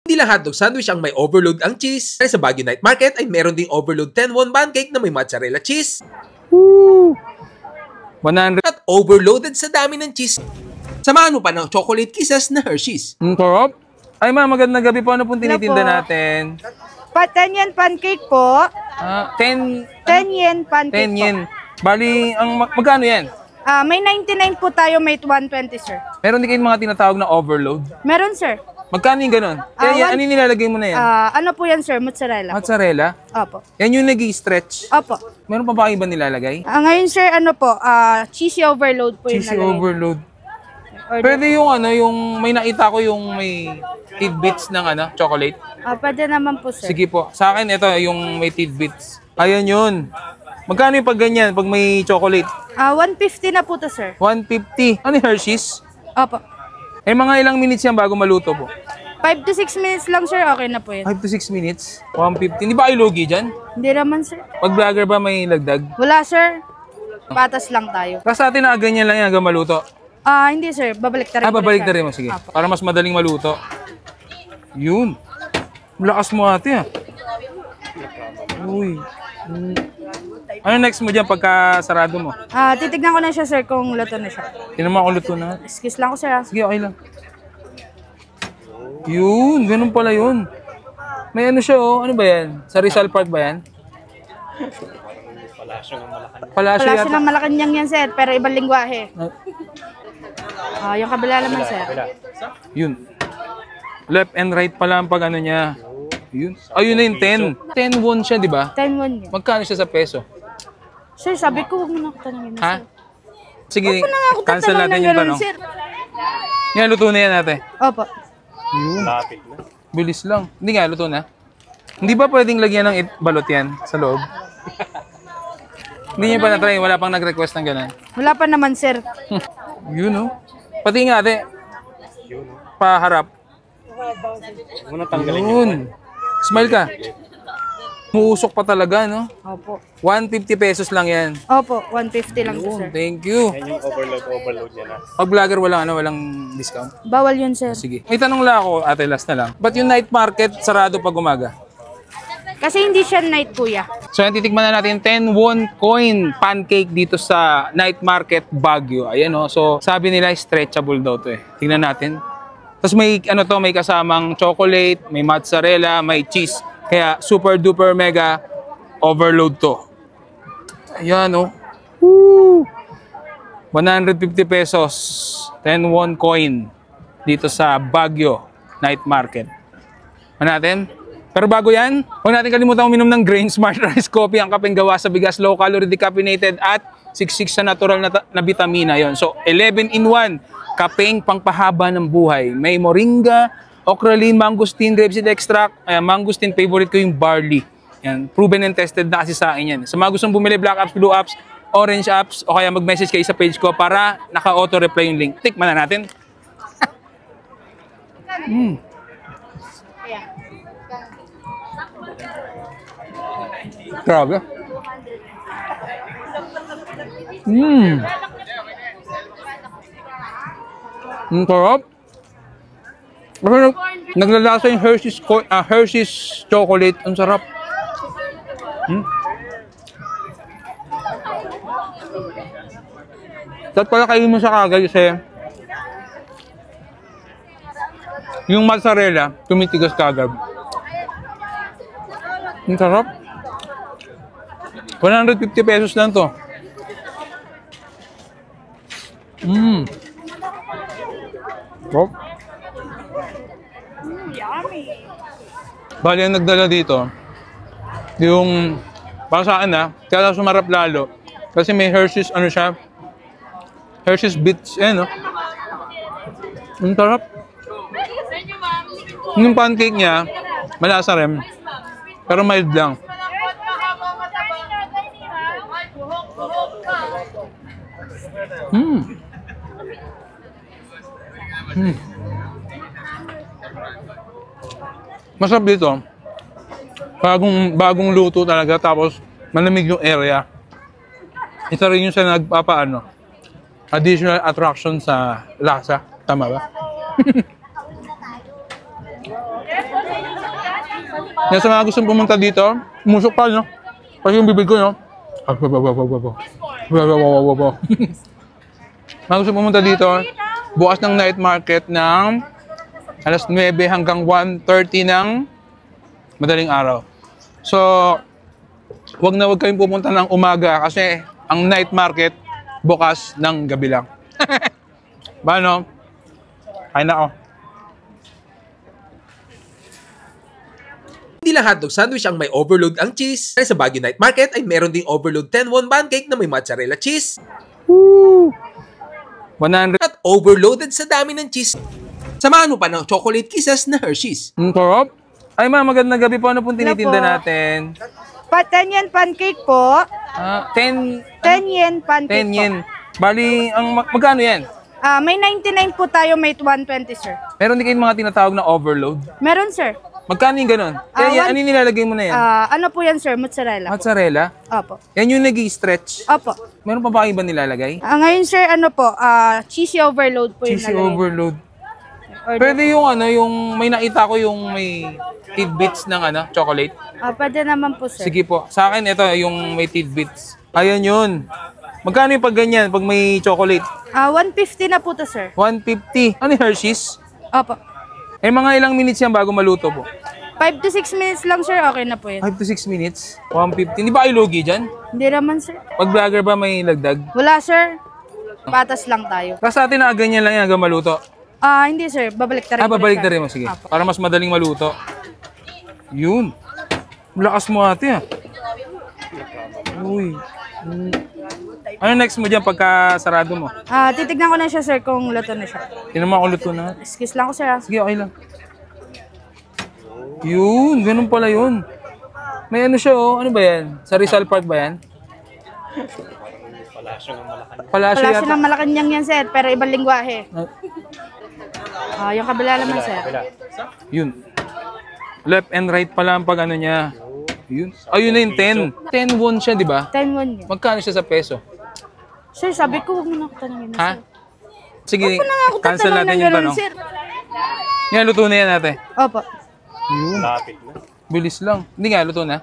Hindi lang hotdog sandwich ang may overload ang cheese. Sa Baguio Night Market ay meron ding overload 10-won pancake na may mozzarella cheese. Woo! 100. At overloaded sa dami ng cheese. Samahan mo pa ng chocolate kisses na Hershey's. Ang sarap. Ay ma, magandang gabi po. Ano pong tinitinda natin? 10 yen pancake po. 10 yen pancake 10 yen. Bali, magkano yan? May 99 po tayo, may 120 sir. Meron din kayong mga tinatawag na overload? Meron sir. Magkano yung ganun? Ano yung nilalagay mo na yan? Ano po yan sir? Mozzarella po. Mozzarella? Opo. Yan yung nag-i-stretch? Opo. Meron pa ba kayo ba nilalagay? Ngayon sir, ano po, cheesy overload po yung Cheesy nalagay. overload. Pwede yung yung may nakita ko yung may tidbits ng chocolate. Pwede naman po sir. Sige po. Sa akin, ito yung may tidbits. Ayan yun. Magkano yung pag ganyan, pag may chocolate? 150 na po to sir. 150. Ano yung Hershey's? Opo. Mga ilang minutes yan bago maluto po? 5 to 6 minutes lang sir, okay na po yun. 5 to 6 minutes? 150. Hindi ba kayo lugi dyan? Hindi naman sir. Pag vlogger ba may lagdag? Wala sir. Patas lang tayo. Kasi atin na ganyan lang yan hanggang maluto. Hindi sir, babalik na rin. Babalik na rin mo. Sige. Opo. Para mas madaling maluto. Yun. Lakas mo ate Uy. Ano next mo dyan pagka sarado mo? Titignan ko na siya sir kung luto na siya. Tinan mo ako luto na. Excuse lang ko sir. Sige, okay lang. Yun, ganun pala yun. May siya Ano ba yan? Sa Rizal Park ba yan? Palasyo Palasyo ng Malacanang yan sir, pero ibang lingwahe. Yung kabila naman sir. Yun. Left and right pala ang pag niya. Yun. Yun na yung 10. 10 won siya, di ba? 10 won yun. Magkano siya sa peso? Sir, sabi ko, huwag mo na ako tanongin. Ha? Sige, Huwag mo na ako cancel tatanungin natin ng yung ganun, tanong. sir. Yan, luto na yan ate. Opo. Yun. Bilis lang. Hindi nga, luto na. Hindi ba pwedeng lagyan ng balot yan sa loob? Hindi niyo pa na-try, wala pang nag-request ng gano'n. Wala pa naman, sir. Yun Pati nga ate. Paharap. Yun. Smile ka. Muusok pa talaga, no? Opo. 150 pesos lang yan. Opo, 150 lang to, sir. Thank you. Yan yung overload niya na. Pag vlogger, walang discount. Bawal yun, sir. Sige. May tanong lang ako, ate, last na lang. Ba't yung night market sarado pag umaga? Kasi hindi siya night, kuya. So, yan, titikman na natin 10 won coin pancake dito sa night market Baguio. Ayan, So, sabi nila, stretchable daw to Tingnan natin. Tapos may, may kasamang chocolate, may mozzarella, may cheese. Kaya, super duper mega overload to. Ayan, Woo! 150 pesos. 10 won coin dito sa Baguio Night Market. Natin? Pero bago yan, huwag natin kalimutan uminom ng Grain Smart Rice Coffee, ang kapeng gawa sa bigas, low calorie, decaffeinated at 66 sa natural na vitamina. Yon. So 11 in 1, kapeng pangpahaba ng buhay. May moringa, okralin, mangosteen, grapeseed extract. Mangosteen, favorite ko yung barley. Yan, proven and tested na kasi sa akin yan. Sa mga gustong bumili, black apps, blue apps, orange apps, o kaya mag-message kayo sa page ko para naka-auto-reply yung link. Tikman na natin. Grabe. Ang sarap. Naglalasa yung Hershey's chocolate. Ang sarap. Dapat pala kayo mo sa kagay kasi yung mozzarella, tumitigas kagad. Ang sarap. 150 pesos lang to. Oh. Bali ang nagdala dito, yung, para sa akin kaya lang sumarap lalo. Kasi may Hershey's, Hershey's Bits, Ang sarap. Yung pancake niya, malasa rin, pero mild lang. Masarap dito. Bagong luto talaga, tapos malamig yung area. Isa rin yung sa additional attraction sa lasa. Tama ba? Kaya sa mga gustong pumunta dito, umusok pa, no? Kasi yung bibig ko, no? Mga gustong pumunta dito, bukas ng night market ng alas 9 hanggang 1:30 ng madaling araw. So, wag na wag kayong pupunta ng umaga kasi ang night market bukas ng gabi lang. Paano? Kain na ako. Hindi lang hotdog sandwich ang may overload ang cheese. Sa Baguio Night Market ay meron ding overload 10-1 pancake na may mozzarella cheese. Woo! 100. At overloaded sa dami ng cheese. Samahan mo pa ng chocolate kisses na Hershey's. Ang sarap. Ay ma'am, magandang gabi po. Ano pong tinitinda Hello po. natin? 10 yen pancake po. 10 yen pancake 10 yen. Bali, magkano yan? po. May 99 po tayo, may 120 sir. Meron din kayong mga tinatawag na overload. Meron sir. Magkano yung ganun? Yan, ano yung nilalagay mo na yan? Ano po yan sir? Mozzarella po. Mozzarella? Opo. Yan yung nag-i-stretch. Opo. Meron pa ba iba nilalagay? Ngayon sir, ano po? Cheesy overload po yung Cheesy nalagay. overload. Order. Pwede yung ano, yung may nakita ko yung may tidbits ng ano, chocolate. Pwede naman po sir. Sige po. Sa akin, ito, yung may tidbits. Ayan yun. Magkano yung pag ganyan, pag may chocolate? 150 na po to sir. 150. Ano yung Hershey's? Opo. Eh, mga ilang minutes yan bago maluto po? 5 to 6 minutes lang sir, okay na po yun. 5 to 6 minutes? 150. Hindi ba kayo lugi dyan? Hindi naman sir. Pag vlogger ba may lagdag? Wala sir. Patas lang tayo. Kasi sa atin na ganyan lang yan hanggang maluto. Hindi sir, babalik na rin. Babalik na rin mo. Sige. Apo. Para mas madaling maluto. Yun. Lakas mo ate ah. Uy. Ano next mo dyan pagka sarado mo? Titignan ko na siya sir kung luto na siya. Tinan mo ako luto na. Excuse lang ko sir. Sige, okay lang. Yun, ganun pala yun. May ano siya oh. Ano ba yan? Sa Rizal Park ba yan? Palasyo Wala yata. silang Malacanang yan sir, pero ibang lingwahe. Yung kabila naman sir. Yun. Left and right pala ang pag ano niya. Yun. Ayun na yung 10. 10 won siya, di ba? 10 won yun. Magkano siya sa peso? Sir, sabi ko, huwag mo na ako tanongin. Ha? Sige, Huwag mo na ako cancel tatanungin natin ng yung ganun, tanong. sir. Yan, luto na yan ate. Opo. Yun. Bilis lang. Hindi nga, luto na.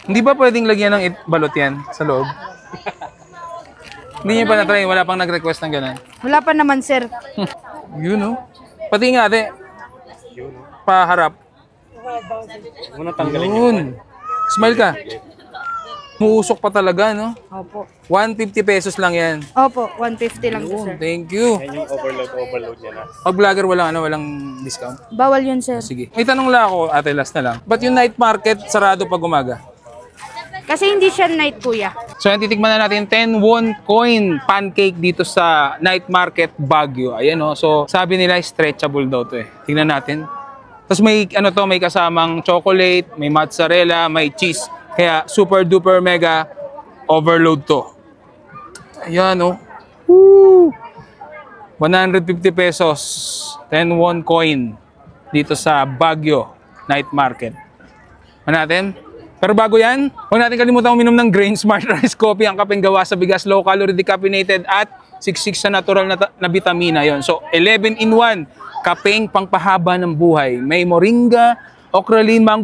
Hindi ba pwedeng lagyan ng balot yan sa loob? Hindi niyo pa na-try. Wala pang nag-request ng ganun. Wala pa naman, sir. Yun oh. Pati nga ate. Paharap. Yun. Smile ka. Muusok pa talaga, no? Opo. 150 pesos lang yan. Opo, 150 lang to, Yun, sir. thank you. Yan yung overload niya na. Pag vlogger, walang discount. Bawal yun, sir. Sige. May tanong lang ako, ate, last na lang. Ba't yung night market sarado pag umaga? Kasi hindi siya night, kuya. So, yan, titikman na natin 10 won coin pancake dito sa night market Baguio. Ayan, oh. So, sabi nila, stretchable daw to eh. Tingnan natin. Tapos may, ano to, may kasamang chocolate, may mozzarella, may cheese. Kaya, super duper mega overload to. Ayan, oh. Woo! 150 pesos. 10 won coin dito sa Baguio night market. Ano natin? Pero bago yan, huwag natin kalimutan uminom ng Grain Smart Rice Coffee, ang kapeng gawa sa bigas, low calorie, decaffeinated at 66 sa natural na vitamina yon. So 11 in 1, kapeng pangpahaba ng buhay. May moringa, okralin, mango,